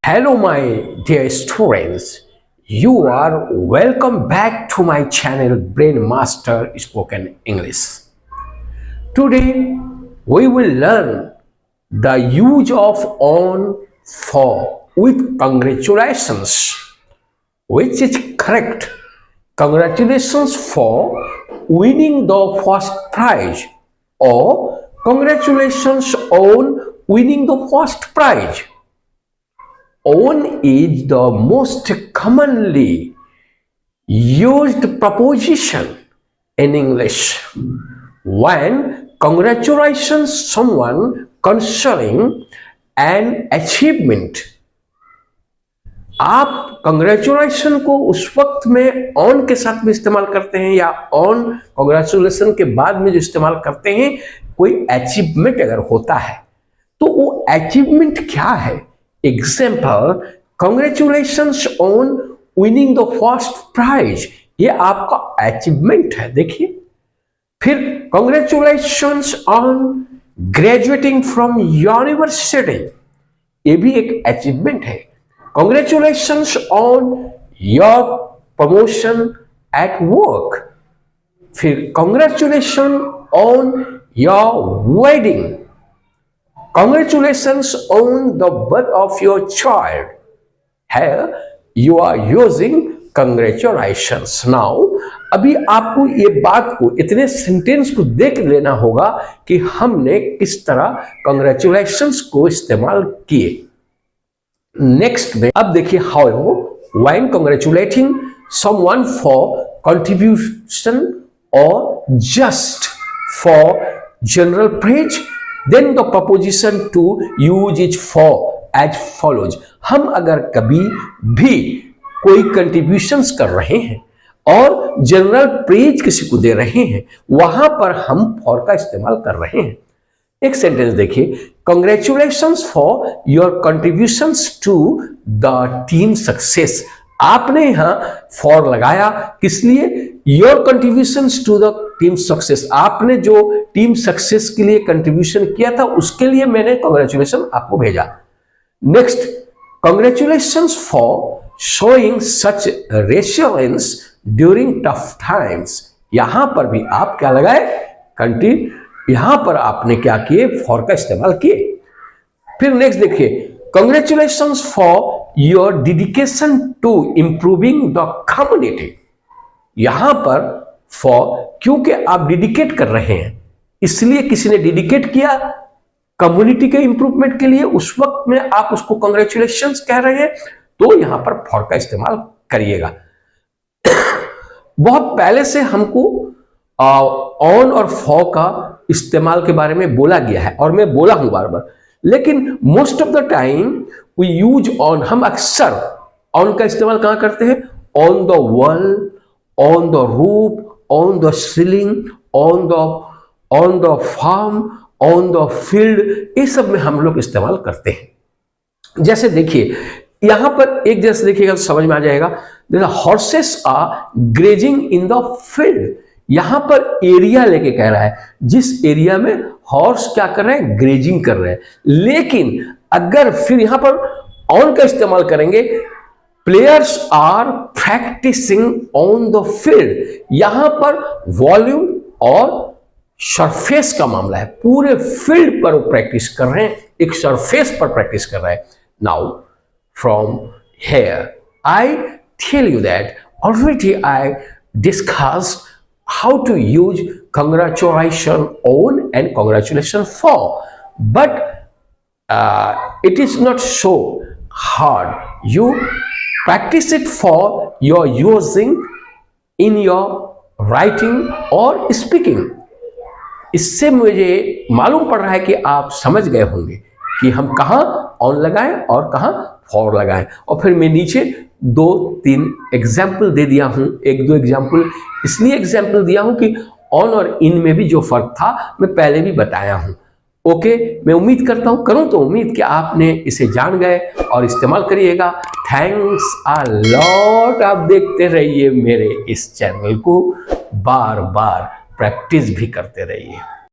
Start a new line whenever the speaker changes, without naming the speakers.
Hello, my dear students. You are welcome back to my channel Brain Master Spoken English. Today, we will learn the use of on for with congratulations, which is correct. Congratulations for winning the first prize, or congratulations on winning the first prize. On is the most commonly used preposition in English when congratulations someone concerning an achievement. आप congratulation को उस वक्त में on के साथ में इस्तेमाल करते हैं या on congratulation के बाद में जो इस्तेमाल करते हैं, कोई achievement अगर होता है तो वो achievement क्या है? Example, congratulations on winning the first prize. ये आपका अचीवमेंट है. देखिए, फिर congratulations on graduating from university. ये भी एक अचीवमेंट है. Congratulations on your promotion at work. फिर congratulations on your wedding. Congratulations on the birth of your child. Here you are using congratulations. Now, अभी आपको ये बात को, इतने सेंटेंस को देख लेना होगा कि हमने किस तरह congratulations को इस्तेमाल किए. नेक्स्ट में अब देखिए, how when congratulating someone for contribution or just for general praise, then the preposition to use is for as follows. हम अगर कभी भी कोई कंट्रीब्यूशंस कर रहे हैं और जनरल प्रेज किसी को दे रहे हैं, वहां पर हम फॉर का इस्तेमाल कर रहे हैं. एक सेंटेंस देखिए, congratulations for your contributions to the team success. आपने यहां फॉर लगाया, किस लिए? Your contributions to the team success. आपने जो टीम सक्सेस के लिए कंट्रीब्यूशन किया था उसके लिए मैंने कांग्रेचुलेशन आपको भेजा. Next, congratulations for showing such resilience during tough times. यहां पर भी आप क्या लगाए? यहां पर आपने क्या किए? फॉर का इस्तेमाल किए. फिर नेक्स्ट देखिए, congratulations for your dedication to improving the community. यहां पर फॉर, क्योंकि आप डेडिकेट कर रहे हैं, इसलिए किसी ने डेडिकेट किया कम्युनिटी के इंप्रूवमेंट के लिए, उस वक्त में आप उसको कांग्रेचुलेशंस कह रहे हैं, तो यहां पर फॉर का इस्तेमाल करिएगा. बहुत पहले से हमको ऑन और फॉर का इस्तेमाल के बारे में बोला गया है और मैं बोला हूं बार बार, लेकिन most of the time we use on. हम अक्सर ऑन का इस्तेमाल कहां करते हैं? On the wall, on the roof, on the ceiling, on the farm, on the field. ये सब में हम लोग इस्तेमाल करते हैं. जैसे देखिए, यहां पर एक जैसे देखिएगा तो समझ में आ जाएगा. जैसे horses are grazing in the field. यहां पर एरिया लेके कह रहा है, जिस एरिया में हॉर्स क्या कर रहे हैं? ग्रेजिंग कर रहे हैं. लेकिन अगर फिर यहां पर ऑन का इस्तेमाल करेंगे, players are practising on the field. यहां पर वॉल्यूम और सरफेस का मामला है. पूरे फील्ड पर वो प्रैक्टिस कर रहे हैं, एक सरफेस पर प्रैक्टिस कर रहे हैं. Now from here I tell you that already I discussed how to use congratulation on and congratulation for, but it is not so hard. You practice it for your using in your writing or speaking. इससे मुझे मालूम पड़ रहा है कि आप समझ गए होंगे कि हम कहाँ ऑन लगाएं और कहाँ फॉर लगाएं. और फिर मैं नीचे 2-3 एग्जाम्पल दे दिया हूँ. 1-2 एग्जाम्पल इसलिए एग्जाम्पल दिया हूँ कि ऑन और इन में भी जो फर्क था मैं पहले भी बताया हूँ. ओके, मैं उम्मीद करता हूं, करूं तो उम्मीद कि आपने इसे जान गए और इस्तेमाल करिएगा. Thanks a lot. आप देखते रहिए मेरे इस चैनल को, बार बार प्रैक्टिस भी करते रहिए.